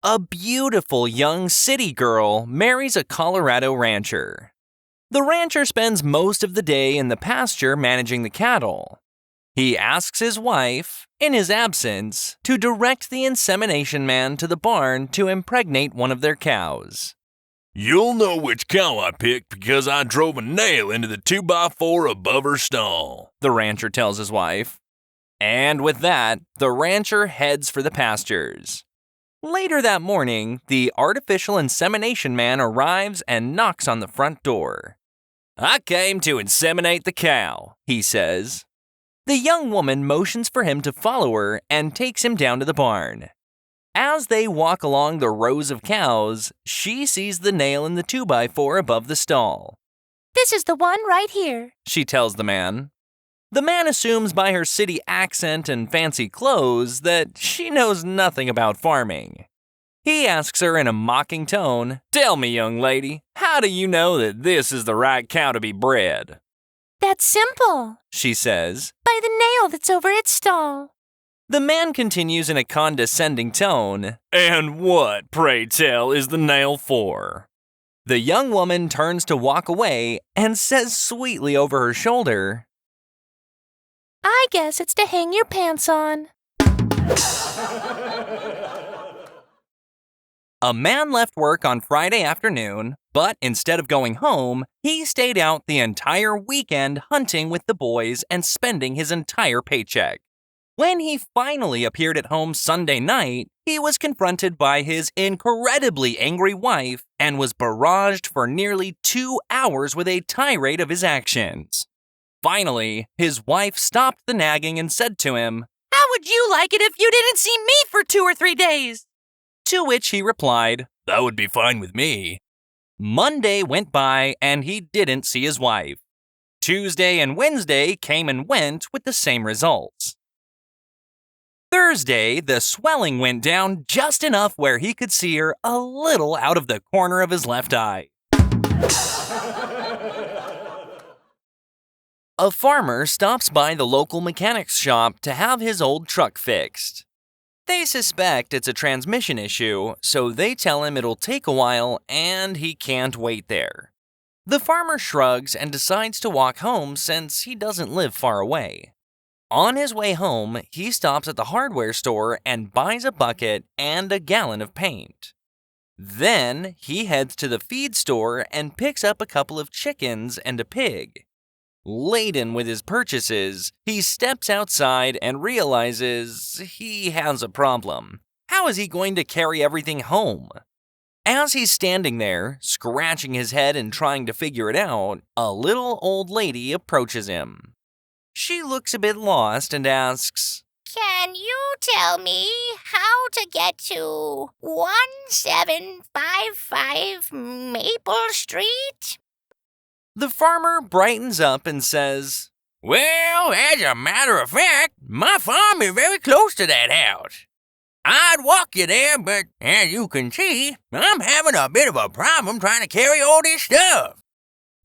A beautiful young city girl marries a Colorado rancher. The rancher spends most of the day in the pasture managing the cattle. He asks his wife, in his absence, to direct the insemination man to the barn to impregnate one of their cows. You'll know which cow I picked because I drove a nail into the 2x4 above her stall, the rancher tells his wife. And with that, the rancher heads for the pastures. Later that morning, the artificial insemination man arrives and knocks on the front door. I came to inseminate the cow, he says. The young woman motions for him to follow her and takes him down to the barn. As they walk along the rows of cows, she sees the nail in the 2x4 above the stall. This is the one right here, she tells the man. The man assumes by her city accent and fancy clothes that she knows nothing about farming. He asks her in a mocking tone, Tell me, young lady, how do you know that this is the right cow to be bred? That's simple, she says, by the nail that's over its stall. The man continues in a condescending tone, And what, pray tell, is the nail for? The young woman turns to walk away and says sweetly over her shoulder, I guess it's to hang your pants on. A man left work on Friday afternoon, but instead of going home, he stayed out the entire weekend hunting with the boys and spending his entire paycheck. When he finally appeared at home Sunday night, he was confronted by his incredibly angry wife and was barraged for nearly 2 hours with a tirade of his actions. Finally, his wife stopped the nagging and said to him, How would you like it if you didn't see me for 2 or 3 days? To which he replied, That would be fine with me. Monday went by and he didn't see his wife. Tuesday and Wednesday came and went with the same results. Thursday, the swelling went down just enough where he could see her a little out of the corner of his left eye. A farmer stops by the local mechanic's shop to have his old truck fixed. They suspect it's a transmission issue, so they tell him it'll take a while and he can't wait there. The farmer shrugs and decides to walk home since he doesn't live far away. On his way home, he stops at the hardware store and buys a bucket and a gallon of paint. Then he heads to the feed store and picks up a couple of chickens and a pig. Laden with his purchases, he steps outside and realizes he has a problem. How is he going to carry everything home? As he's standing there, scratching his head and trying to figure it out, a little old lady approaches him. She looks a bit lost and asks, Can you tell me how to get to 1755 Maple Street? The farmer brightens up and says, Well, as a matter of fact, my farm is very close to that house. I'd walk you there, but as you can see, I'm having a bit of a problem trying to carry all this stuff.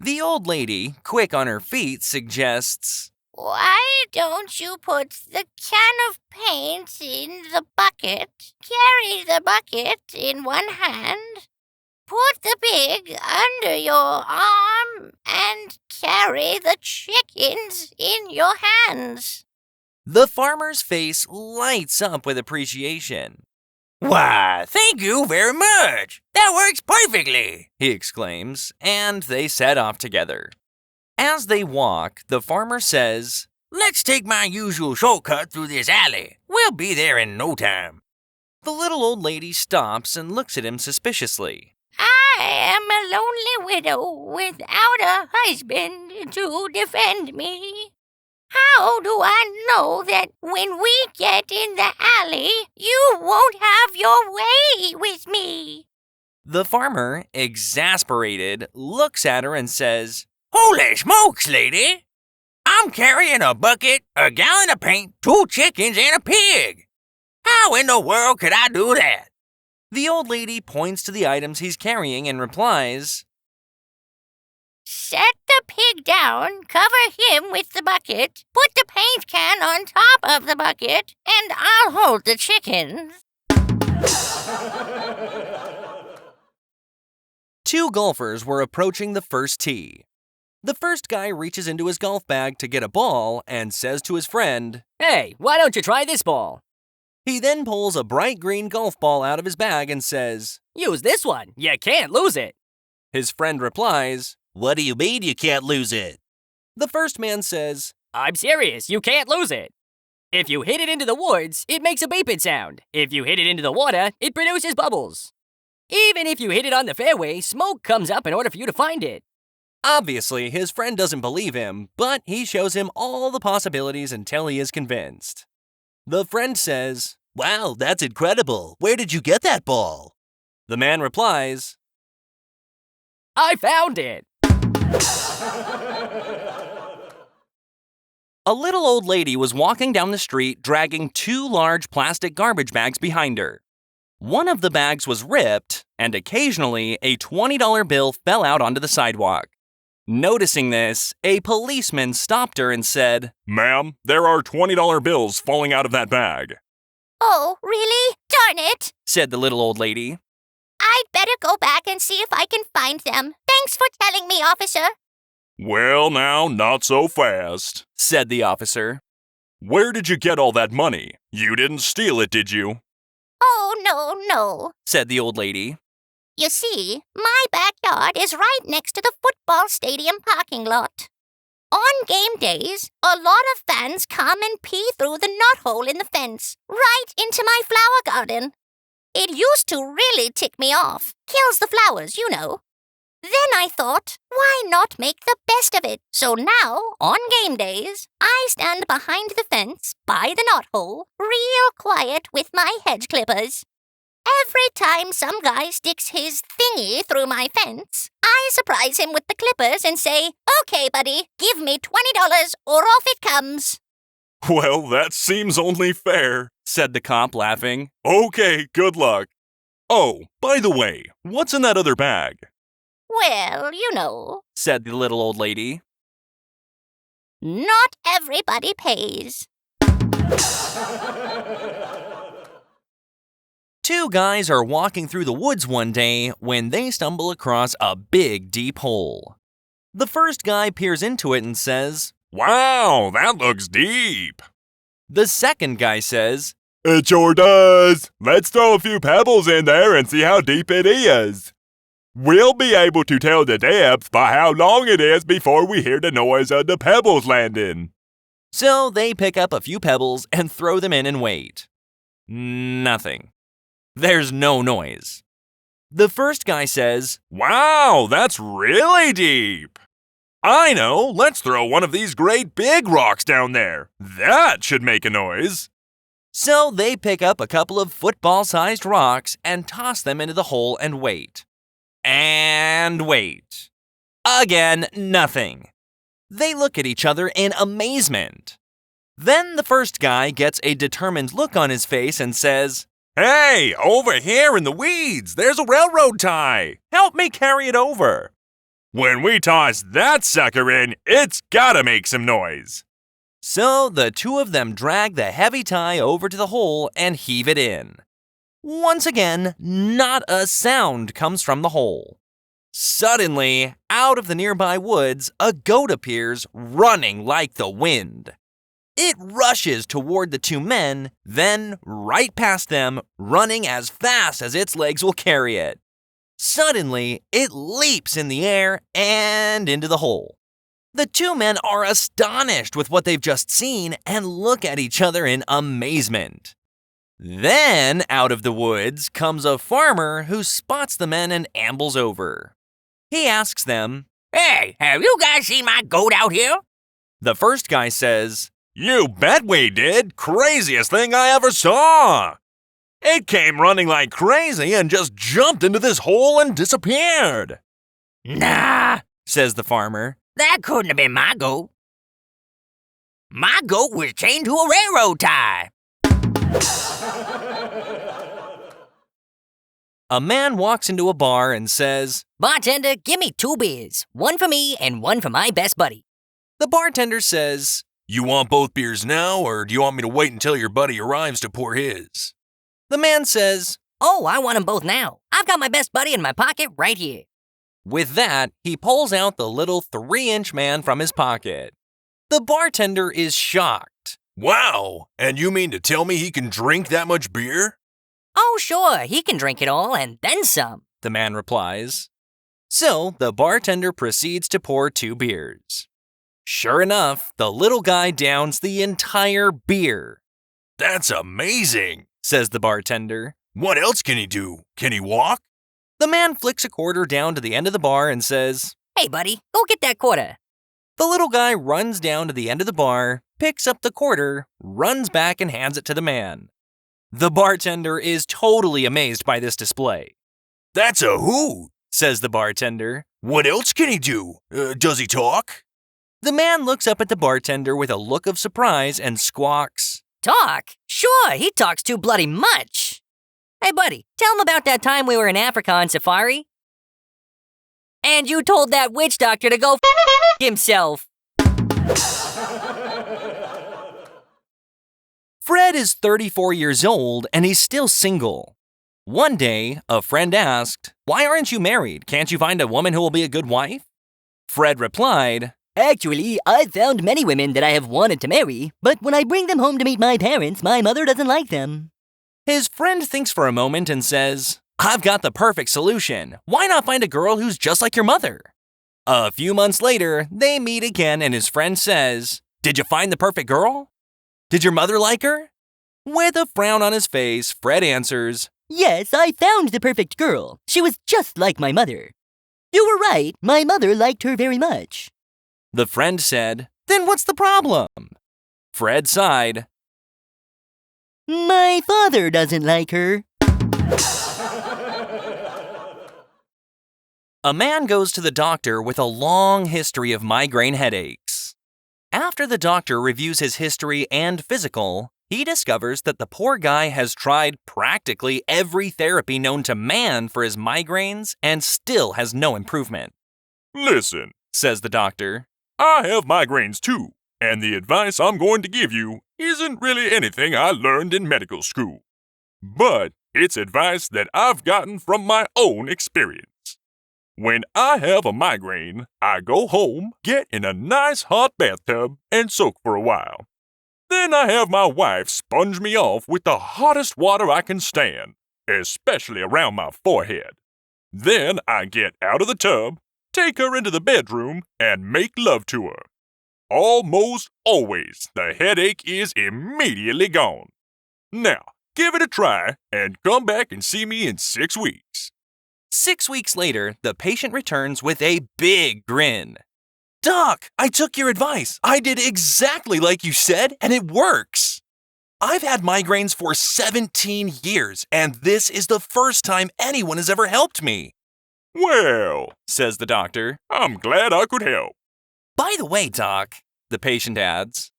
The old lady, quick on her feet, suggests, Why don't you put the can of paint in the bucket, carry the bucket in one hand, put the pig under your arm, and carry the chickens in your hands? The farmer's face lights up with appreciation. Why, thank you very much. That works perfectly, he exclaims, and they set off together. As they walk, the farmer says, Let's take my usual shortcut through this alley. We'll be there in no time. The little old lady stops and looks at him suspiciously. I am a lonely widow without a husband to defend me. How do I know that when we get in the alley, you won't have your way with me? The farmer, exasperated, looks at her and says, Holy smokes, lady! I'm carrying a bucket, a gallon of paint, 2 chickens, and a pig. How in the world could I do that? The old lady points to the items he's carrying and replies, Set the pig down, cover him with the bucket, put the paint can on top of the bucket, and I'll hold the chickens. Two golfers were approaching the first tee. The first guy reaches into his golf bag to get a ball and says to his friend, Hey, why don't you try this ball? He then pulls a bright green golf ball out of his bag and says, Use this one. You can't lose it. His friend replies, What do you mean you can't lose it? The first man says, I'm serious. You can't lose it. If you hit it into the woods, it makes a beeping sound. If you hit it into the water, it produces bubbles. Even if you hit it on the fairway, smoke comes up in order for you to find it. Obviously, his friend doesn't believe him, but he shows him all the possibilities until he is convinced. The friend says, Wow, that's incredible. Where did you get that ball? The man replies, I found it. A little old lady was walking down the street dragging two large plastic garbage bags behind her. One of the bags was ripped, and occasionally a $20 bill fell out onto the sidewalk. Noticing this, a policeman stopped her and said, Ma'am, there are $20 bills falling out of that bag. Oh, really? Darn it! said the little old lady. I'd better go back and see if I can find them. Thanks for telling me, officer. Well, now, not so fast, said the officer. Where did you get all that money? You didn't steal it, did you? Oh, no, said the old lady. You see, my backyard is right next to the football stadium parking lot. On game days, a lot of fans come and pee through the knothole in the fence, right into my flower garden. It used to really tick me off. Kills the flowers, you know. Then I thought, why not make the best of it? So now, on game days, I stand behind the fence, by the knothole, real quiet with my hedge clippers. Every time some guy sticks his thingy through my fence, I surprise him with the clippers and say, Okay, buddy, give me $20 or off it comes. Well, that seems only fair, said the cop, laughing. Okay, good luck. Oh, by the way, what's in that other bag? Well, you know, said the little old lady. Not everybody pays. Two guys are walking through the woods one day when they stumble across a big, deep hole. The first guy peers into it and says, Wow, that looks deep. The second guy says, It sure does. Let's throw a few pebbles in there and see how deep it is. We'll be able to tell the depth by how long it is before we hear the noise of the pebbles landing. So they pick up a few pebbles and throw them in and wait. Nothing. There's no noise. The first guy says, Wow, that's really deep. I know, let's throw one of these great big rocks down there. That should make a noise. So they pick up a couple of football-sized rocks and toss them into the hole and wait. And wait. Again, nothing. They look at each other in amazement. Then the first guy gets a determined look on his face and says, Hey, over here in the weeds, there's a railroad tie. Help me carry it over. When we toss that sucker in, it's gotta make some noise. So the two of them drag the heavy tie over to the hole and heave it in. Once again, not a sound comes from the hole. Suddenly, out of the nearby woods, a goat appears, running like the wind. It rushes toward the two men, then right past them, running as fast as its legs will carry it. Suddenly, it leaps in the air and into the hole. The two men are astonished with what they've just seen and look at each other in amazement. Then, out of the woods, comes a farmer who spots the men and ambles over. He asks them, Hey, have you guys seen my goat out here? The first guy says, You bet we did. Craziest thing I ever saw. It came running like crazy and just jumped into this hole and disappeared. Nah, says the farmer. that couldn't have been my goat. My goat was chained to a railroad tie. A man walks into a bar and says, Bartender, give me 2 beers. One for me and one for my best buddy. The bartender says, You want both beers now, or do you want me to wait until your buddy arrives to pour his? The man says, Oh, I want them both now. I've got my best buddy in my pocket right here. With that, he pulls out the little 3-inch man from his pocket. The bartender is shocked. Wow, and you mean to tell me he can drink that much beer? Oh, sure, he can drink it all and then some. The man replies. So, the bartender proceeds to pour 2 beers. Sure enough, the little guy downs the entire beer. That's amazing, Says the bartender. What else can he do? Can he walk? The man flicks a quarter down to the end of the bar and says, Hey, buddy, go get that quarter. The little guy runs down to the end of the bar, picks up the quarter, runs back and hands it to the man. The bartender is totally amazed by this display. That's a hoot, Says the bartender. What else can he do? Does he talk? The man looks up at the bartender with a look of surprise and squawks. Talk? Sure, he talks too bloody much. Hey, buddy, tell him about that time we were in Africa on safari. And you told that witch doctor to go himself. Fred is 34 years old and he's still single. One day, a friend asked, Why aren't you married? Can't you find a woman who will be a good wife? Fred replied, Actually, I've found many women that I have wanted to marry, but when I bring them home to meet my parents, my mother doesn't like them. His friend thinks for a moment and says, I've got the perfect solution. Why not find a girl who's just like your mother? A few months later, they meet again and his friend says, Did you find the perfect girl? Did your mother like her? With a frown on his face, Fred answers, Yes, I found the perfect girl. She was just like my mother. You were right, my mother liked her very much. The friend said, Then what's the problem? Fred sighed. My father doesn't like her. A man goes to the doctor with a long history of migraine headaches. After the doctor reviews his history and physical, he discovers that the poor guy has tried practically every therapy known to man for his migraines and still has no improvement. Listen, Says the doctor. I have migraines too, and the advice I'm going to give you isn't really anything I learned in medical school. But it's advice that I've gotten from my own experience. When I have a migraine, I go home, get in a nice hot bathtub, and soak for a while. Then I have my wife sponge me off with the hottest water I can stand, especially around my forehead. Then I get out of the tub, take her into the bedroom, and make love to her. Almost always, the headache is immediately gone. Now, give it a try and come back and see me in 6 weeks. 6 weeks later, the patient returns with a big grin. Doc, I took your advice. I did exactly like you said, and it works. I've had migraines for 17 years, and this is the first time anyone has ever helped me. Well, Says the doctor. I'm glad I could help. By the way, Doc, the patient adds,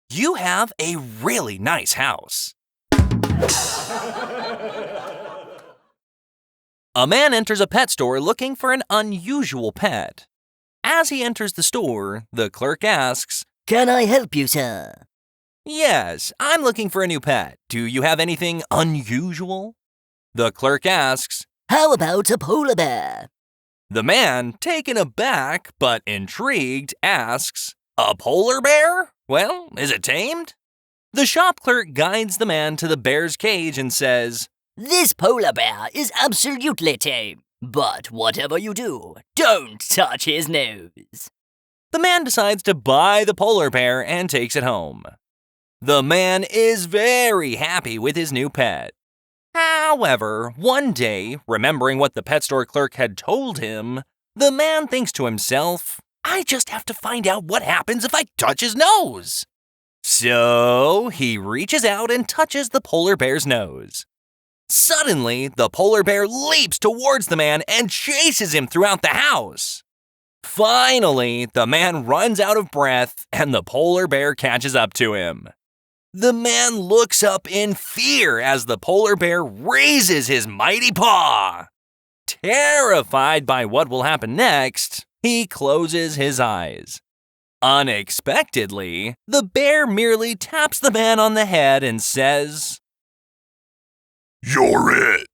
you have a really nice house. A man enters a pet store looking for an unusual pet. As he enters the store, the clerk asks, Can I help you, sir? Yes, I'm looking for a new pet. Do you have anything unusual? The clerk asks, How about a polar bear? The man, taken aback but intrigued, asks, A polar bear? Well, is it tamed? The shop clerk guides the man to the bear's cage and says, This polar bear is absolutely tame. But whatever you do, don't touch his nose. The man decides to buy the polar bear and takes it home. The man is very happy with his new pet. However, one day, remembering what the pet store clerk had told him, the man thinks to himself, I just have to find out what happens if I touch his nose. So he reaches out and touches the polar bear's nose. Suddenly, the polar bear leaps towards the man and chases him throughout the house. Finally, the man runs out of breath and the polar bear catches up to him. The man looks up in fear as the polar bear raises his mighty paw. Terrified by what will happen next, he closes his eyes. Unexpectedly, the bear merely taps the man on the head and says, You're it.